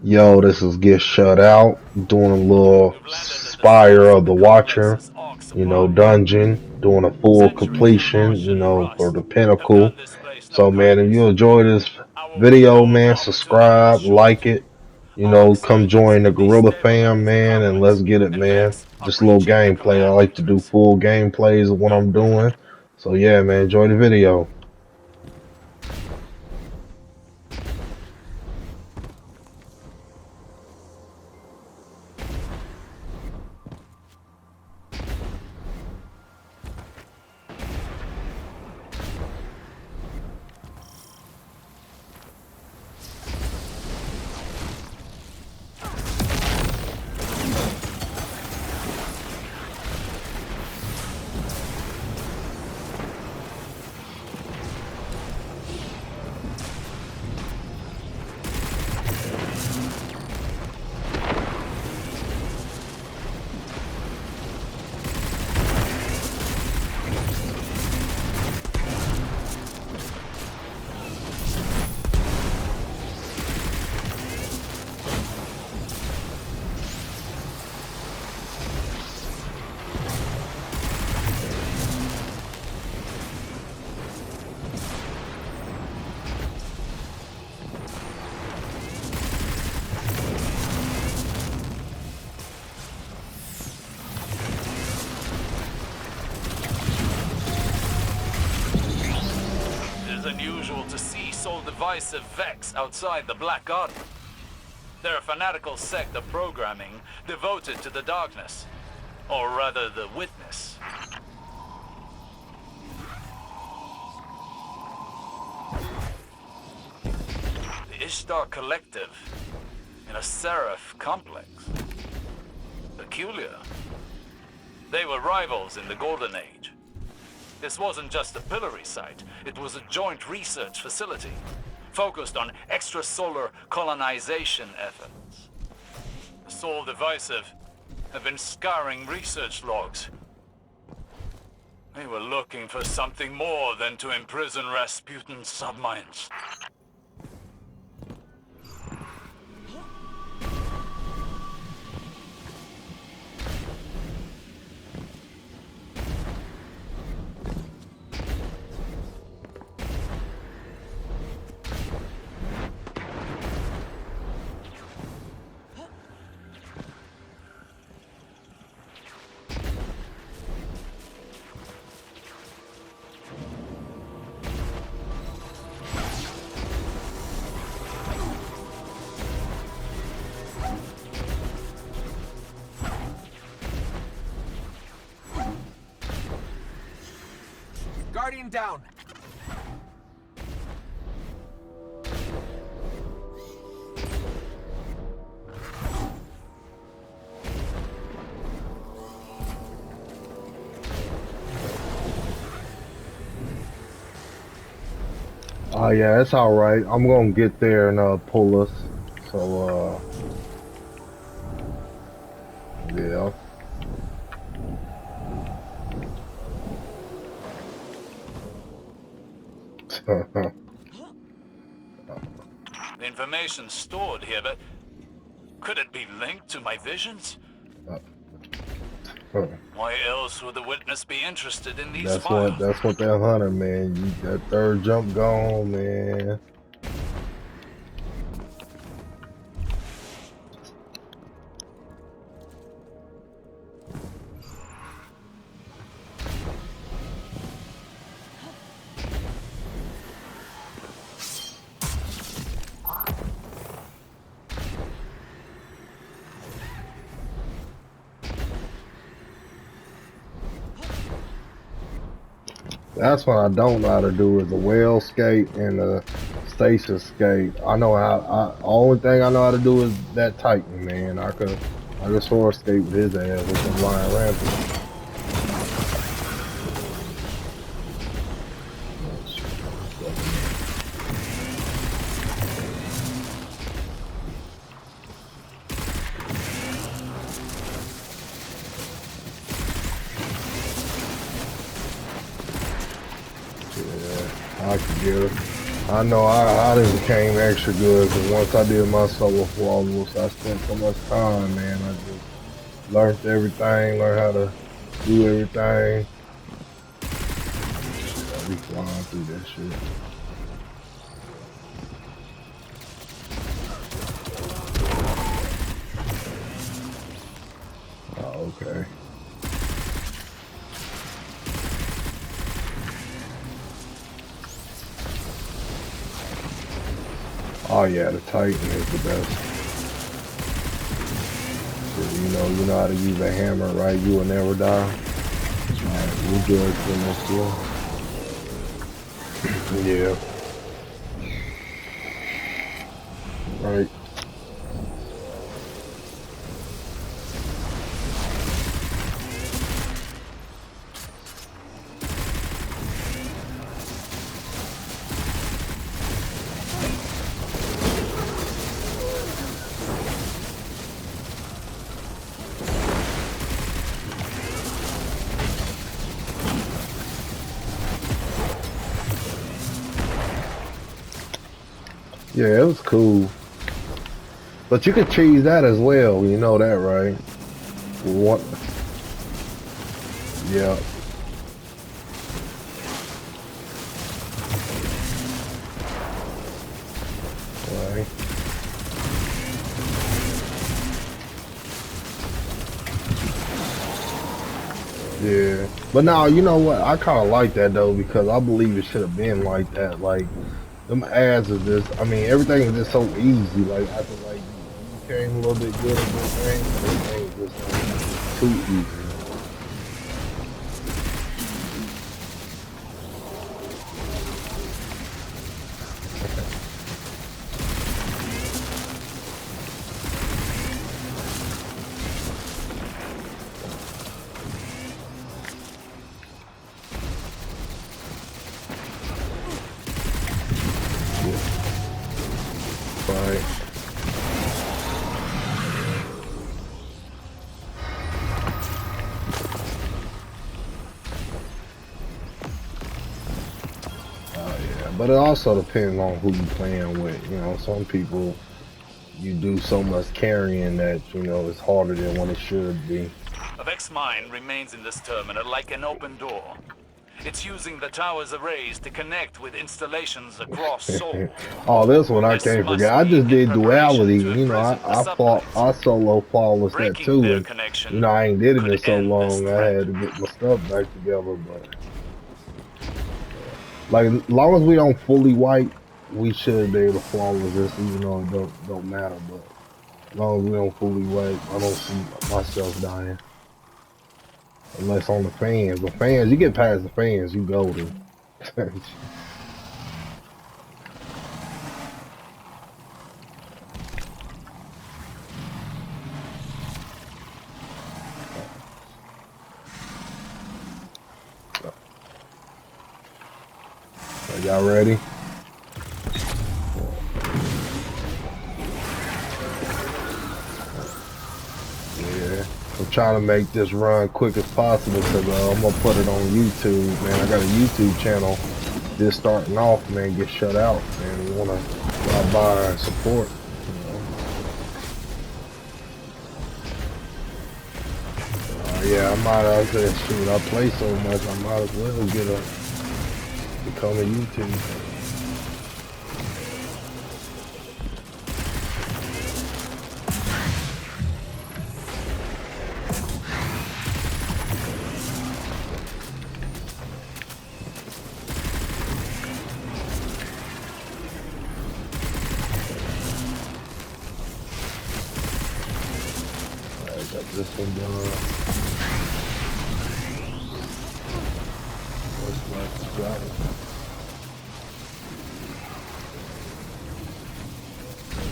Yo, this is Get Shut Out, doing a little We've landed at the Spire source of of the the Watcher, complex's arc supply. dungeon, doing a full Centuries of completion, Martian for rust the have pinnacle. done this place no So, man, if you kindness. enjoy this Our video, window of man, opportunity is subscribe, short. like it, Arc come surges join the have Gorilla fam, destabilized the man, and let's complex, get it, and man. Vex are Just a little breaching the gameplay. I command like to do matrix. full gameplays of what I'm doing. So, yeah, man, enjoy the video. It is unusual to see so divisive Vex outside the Black Garden. They're a fanatical sect of programming devoted to the darkness. Or rather, the witness. The Ishtar Collective in a Seraph complex. Peculiar. They were rivals in the Golden Age. This wasn't just a pillory site, it was a joint research facility, focused on extrasolar colonization efforts. The Soul Divisive have been scouring research logs. They were looking for something more than to imprison Rasputin's subminds. Guardian down! Oh, yeah, it's all right. I'm gonna get there and pull us. So, yeah. The information stored here, but could it be linked to my visions? Why else would the witness be interested in these files? That's what that hunter, man. That third jump gone, man. That's what I don't know how to do is the whale skate and the stasis skate. I know how. Only thing I know how to do is that Titan, man. I could sword skate with his ass with some lion rampage. Yeah, I could get her. I know I just became extra good because once I did my solo flawless, I spent so much time, man. I just learned everything, learned how to do everything. Shit, I be flying through that shit. Oh, okay. Oh yeah, the Titan is the best. You know how to use a hammer, right? You will never die. Alright, we're good for next year. Yeah. Right. Yeah, it was cool. But you could cheese that as well, you know that, right? What? Yeah. Right. Yeah. But now, you know what? I kind of like that though because I believe it should have been like that. Like them ads is just, I mean, everything is just so easy. Like I feel like you became a little bit good at this thing, but everything is just like too easy. Right. Yeah. But it also depends on who you playing with. You know, some people you do so much carrying that, you know, it's harder than what it should be. Vex mine remains in this terminal like an open door. It's using the tower's arrays to connect with installations across Sol. Oh, this one I This can't must forget. I be just in did preparation duality. to You know, imprison the sublights. I solo flawless that Breaking too, their and you know connection I ain't did it in could so end this long. I threat. had to get my stuff back together. But like, as long as we don't fully wipe, we should be able to flawless this, even though it don't matter. But as long as we don't fully wipe, I don't see myself dying unless on the fans. The fans, you get past the fans, you golden. Y'all ready? Yeah. I'm trying to make this run quick as possible because I'm gonna put it on YouTube, man. I got a YouTube channel just starting off, man. Get shut out, man. You wanna stop by and support, you know? Yeah, I might as well shoot. I play so much, I might as well become a YouTuber. Alright, got this one done. Got it.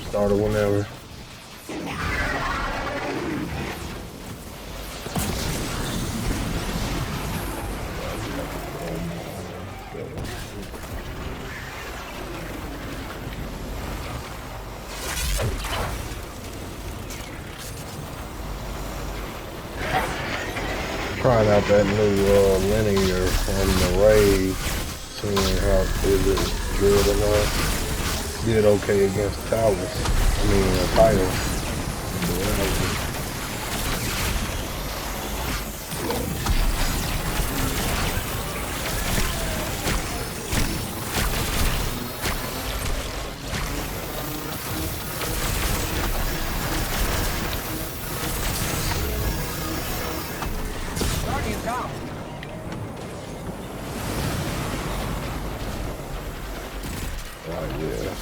Start it whenever. Trying out that new linear on the raid seeing how is it good or not. Did okay against Talus. I mean, Title. Yeah.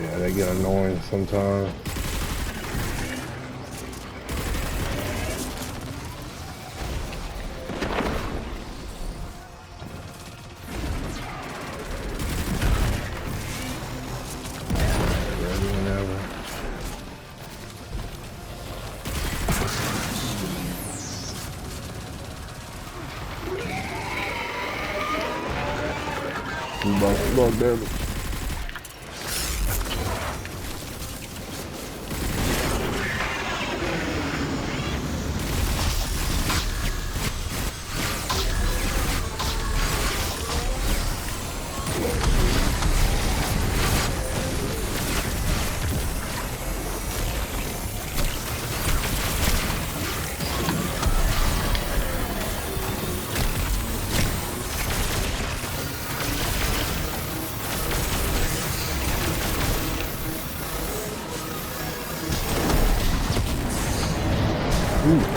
Yeah, they get annoying sometimes. Look, damn it.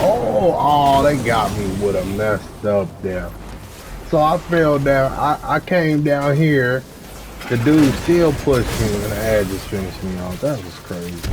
Oh, they got me with a messed up there. So I fell down. I came down here. The dude still pushed me, and the ad just finished me off. That was crazy.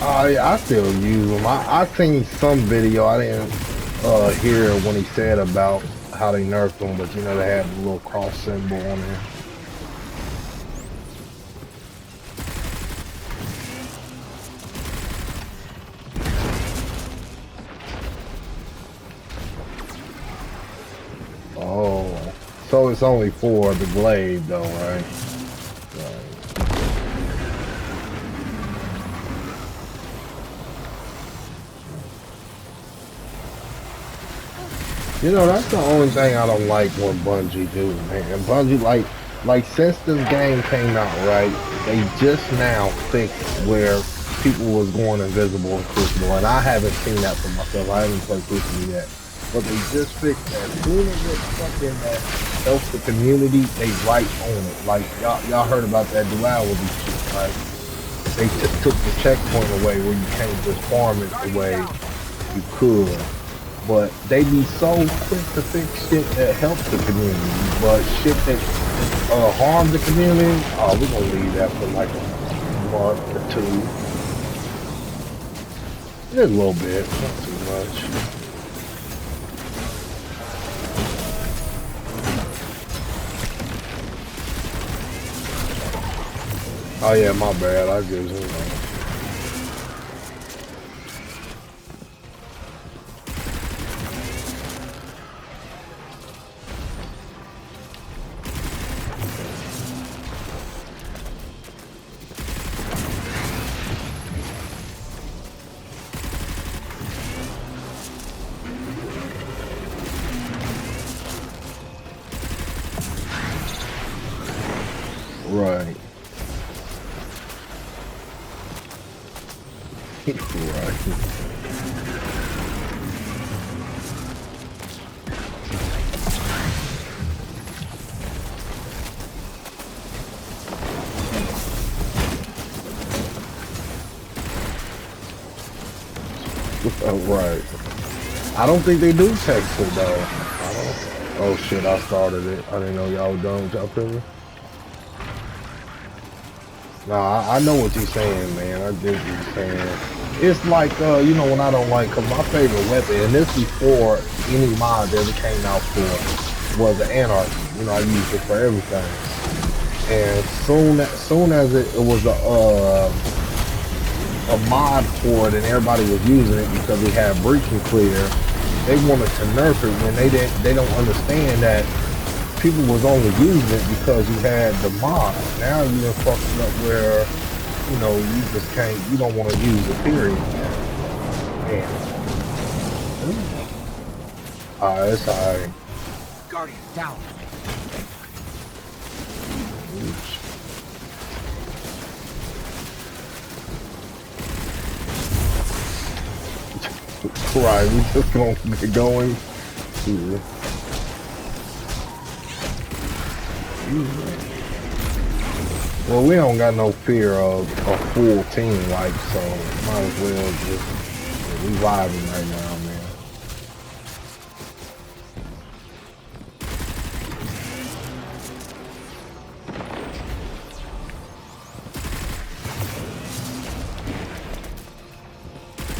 Oh yeah, I still use them. I seen some video. I didn't hear when he said about how they nerfed them, but you know they had a little cross symbol on there. Oh, so it's only for the glade though, right? You know, that's the only thing I don't like what Bungie do, man. Bungie, like since this game came out, right, they just now fixed where people was going invisible in Crucible, and I haven't seen that for myself. I haven't played Crucible yet. But they just fixed that. As soon as it's something that helps the community, they right on it. Like, y'all heard about that duality shit, right? They took the checkpoint away where you can't just farm it the way you could. But they be so quick to fix shit that helps the community. But shit that harms the community, oh, we're gonna leave that for like a month or two. Just a little bit, not too much. Oh yeah, my bad. I just, Right. Oh, right. I don't think they do text it though. I don't. Oh shit! I started it. I didn't know y'all was done with y'all opinion. Nah, I know what you're saying, man. I get what you're saying. It's like, you know, when I don't like, cause my favorite weapon, and this before any mod ever came out for, was the anarchy. You know, I used it for everything. And soon as it was a mod for it, and everybody was using it because we had breach and clear, they wanted to nerf it when they don't understand that people was only using it because you had the mod. Now you done fucked it up where, you know, you just can't, you don't want to use it, period. Man. Alright, it's alright. Guardian, down. Right, we just gonna get going. Yeah. Well, we don't got no fear of a full team wipe, so might as well just we vibing right now, man.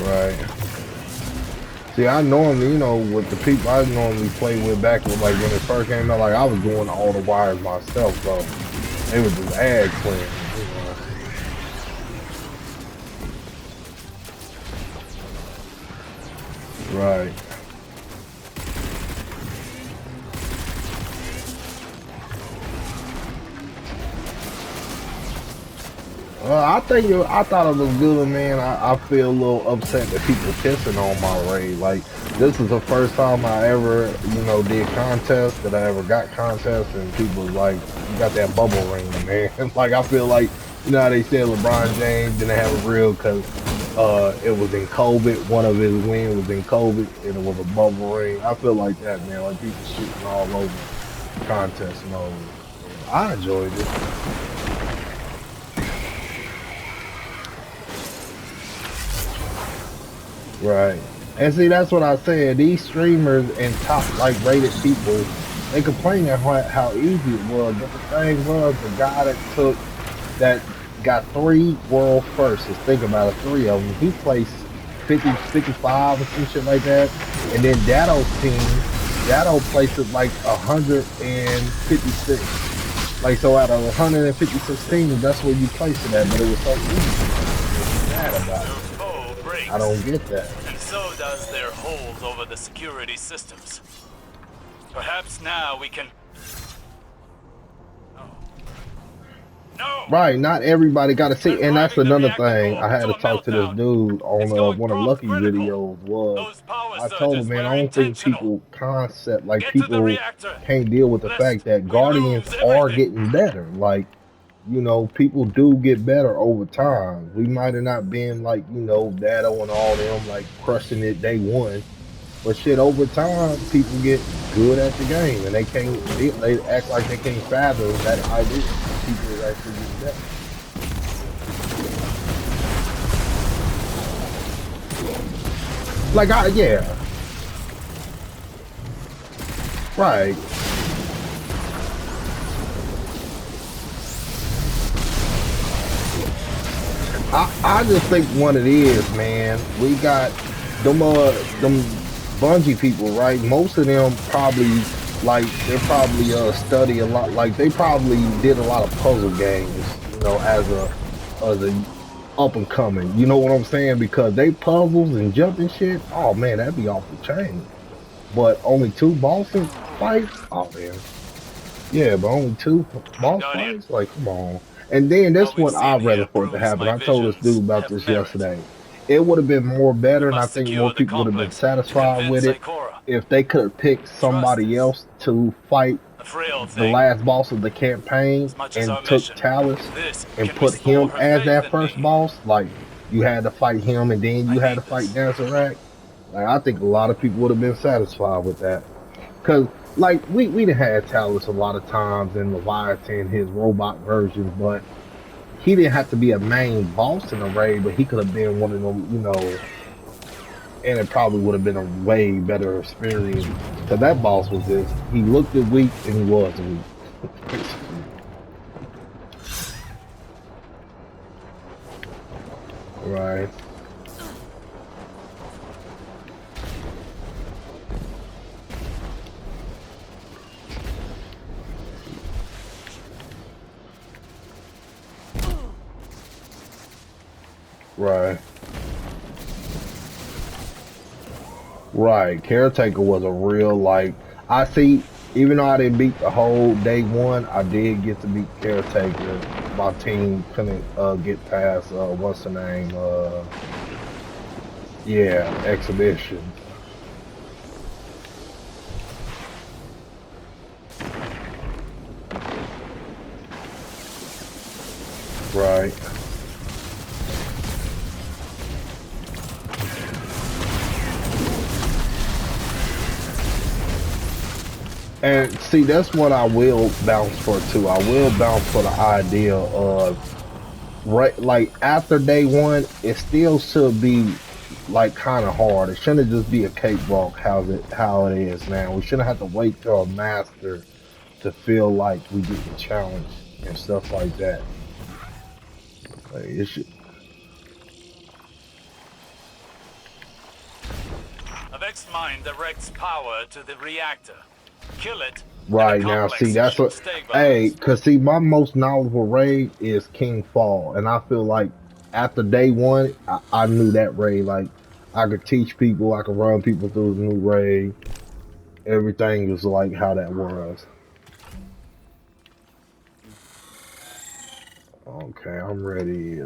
Right. See, I normally, you know, with the people I normally play with back when, like, when it first came out, like, I was doing all the wires myself, so they was just ad clean. Right. I thought it was good, man. I feel a little upset that people pissing on my raid. Like, this is the first time I ever, you know, did contest, that I ever got contest, and people was like, you got that bubble ring, man. Like, I feel like, you know how they said LeBron James didn't have a real because it was in COVID. One of his wins was in COVID, and it was a bubble ring. I feel like that, man. Like, people shooting all over contests and all. I enjoyed it. Right. And see, that's what I said. These streamers and top, like, rated people, they complain at how easy it was. But the thing was, the guy that got 3 world firsts, just think about it, 3 of them, he placed 50, 55 or some shit like that. And then Datto's team, Datto placed it like 156. Like, so out of 156 teams, that's where you placed it at, but it was so easy. Mad about it. I don't get that. And so does their hold over the security systems. Perhaps now we can... No! Right, not everybody got to see, and that's another thing. I had to talk to this dude on one of Lucky's videos. Was I told him, man, I don't think people people can't deal with the fact that Guardians are getting better. Like, you know, people do get better over time. We might have not been like, you know, Datto and all them like crushing it day one, but shit, over time, people get good at the game, and they act like they can't fathom that idea. People is actually getting better. Like, yeah. Right. I just think what it is, man. We got them Bungie people, right? Most of them probably they probably study a lot. Like, they probably did a lot of puzzle games, you know, as a up and coming. You know what I'm saying? Because they puzzles and jumping shit. Oh man, that'd be off the chain. But only 2 bosses fights. Oh man. Yeah, but only 2 boss fights. Like, come on. And then that's what I'd rather for it to happen. I told this dude about this yesterday. It would have been more better, and I think more people would have been satisfied with it if they could have picked somebody else to fight the last boss of the campaign and took Talus and put him as that first boss. Like, You had to fight him, and then I you had to need fight this. Dancer Rack. Like I think a lot of people would have been satisfied with that. Cause like we done had Talus a lot of times in Leviathan, his robot versions, but he didn't have to be a main boss in a raid, but he could have been one of them, and it probably would have been a way better experience. Cause that boss was just he looked weak and he was weak. Right, right, right. Caretaker was a real like I see. Even though I didn't beat the whole day one, I did get to beat Caretaker. My team couldn't get past what's the name? Yeah, exhibitions. Right. And see, that's what I will bounce for too. I will bounce for the idea of right, like after day one, it still should be like kind of hard. It shouldn't just be a cakewalk. How it is now? We shouldn't have to wait till a master to feel like we getting challenged and stuff like that. Like, it should, A Vex mine directs power to the reactor. Kill it, and the right now, see, complex that's should what. Hey, stabilize. cause see, my most knowledgeable raid is King Fall, and I feel like after day one, I knew that raid. Like, I could teach people, I could run people through the new raid. Everything was like how that was. Okay, I'm ready.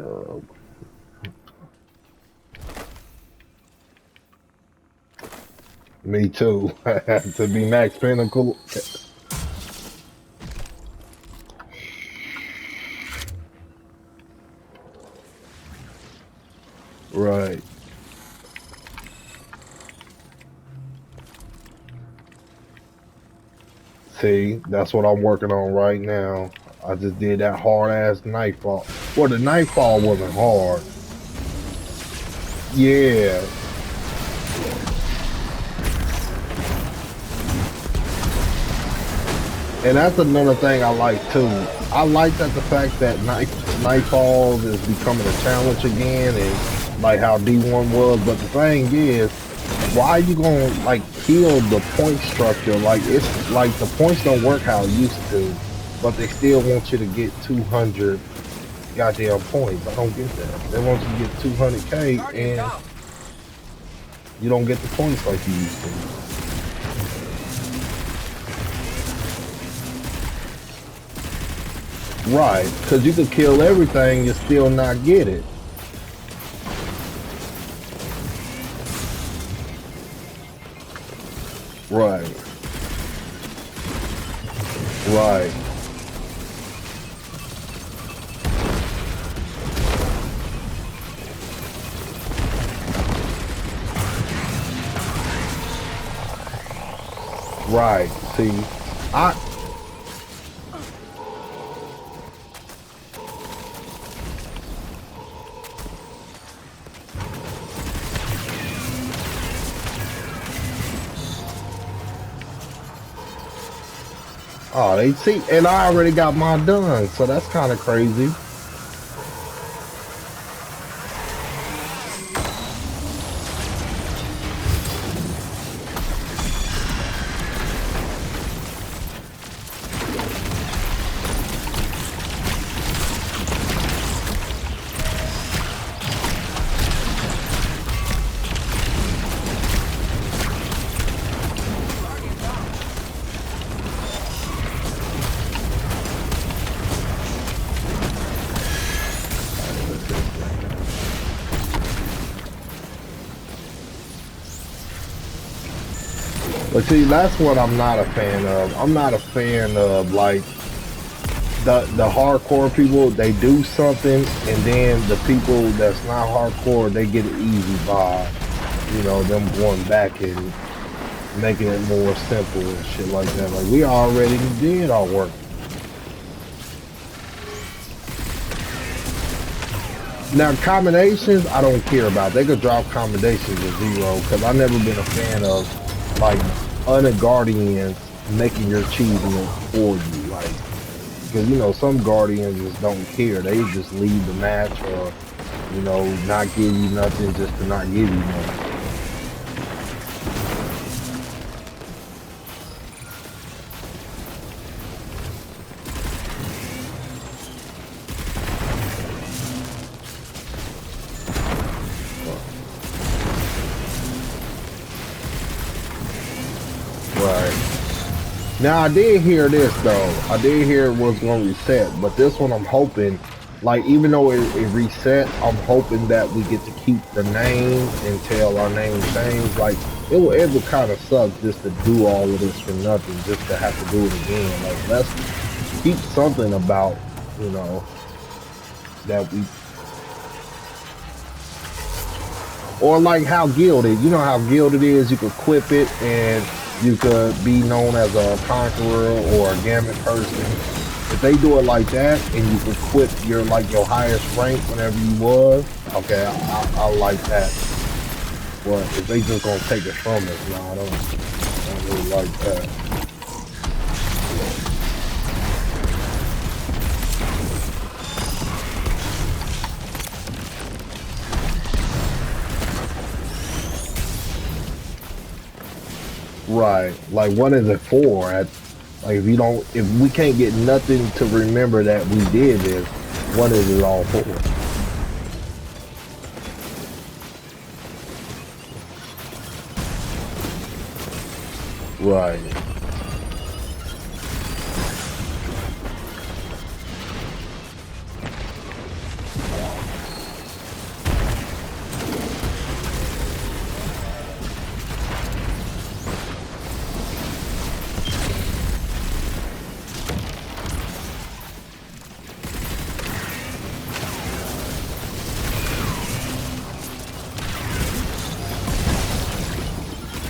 Me too. To be Max Pinnacle. Right. See, that's what I'm working on right now. I just did that hard ass nightfall. Well, the nightfall wasn't hard. Yeah, and that's another thing I like too. I like that the fact that nightfalls is becoming a challenge again, and like how D1 was. But the thing is, why you gonna like kill the point structure? Like it's like the points don't work how it used to, but they still want you to get 200 goddamn points. I don't get that. They want you to get 200K Guardian and down. you don't get the points like you used to. Right, because you could kill everything and still not get it. Right, right, right. See, I oh they see, and I already got mine done, so that's kind of crazy. But see, that's what I'm not a fan of. I'm not a fan of like the hardcore people, they do something, and then the people that's not hardcore, they get an easy vibe. You know, them going back and making it more simple and shit like that. Like, we already did our work. Now, combinations, I don't care about. They could drop combinations to 0, because I've never been a fan of, like, other Guardians making your achievement for you. Like, because, you know, some Guardians just don't care. They just leave the match or, you know, not give you nothing just to not give you nothing. Right. Now, I did hear this, though. I did hear it was going to reset, but this one I'm hoping, like, even though it reset, I'm hoping that we get to keep the name until our name change. Like, it would kind of suck just to do all of this for nothing, just to have to do it again. Like, let's keep something about, you know, that we... Or like how Gilded, you know how Gilded is, you could equip it and you could be known as a conqueror or a gamut person. If they do it like that and you could equip your your highest rank whenever you was, okay, I like that. But if they just gonna take it from us, no, I don't really like that. Right. Like, what is it for? Like, if we can't get nothing to remember that we did this, what is it all for? Right.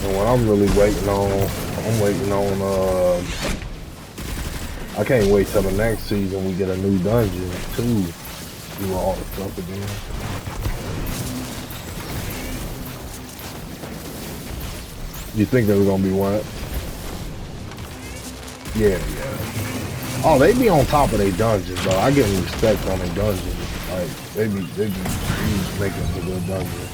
And what I'm really waiting on, I can't wait till the next season we get a new dungeon too. Do all the stuff again. You think there's gonna be what? Yeah. Oh, they be on top of their dungeons, though. I give them respect on their dungeons. Like, they be making some good dungeons.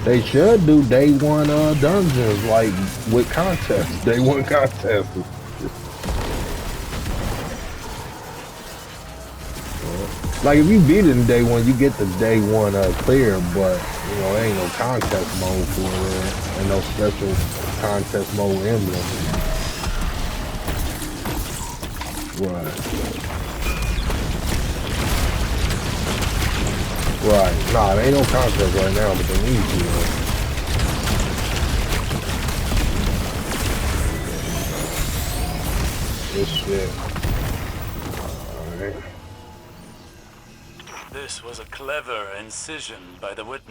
They should do day one dungeons, like, with contests. Day one contests. Like, if you beat it in day one, you get the day one clear, but, you know, there ain't no contest mode for it. Ain't no special contest mode emblem. Right. Nah, there ain't no contest right now, but they need to. This shit. Alright. This was a clever incision by the witness.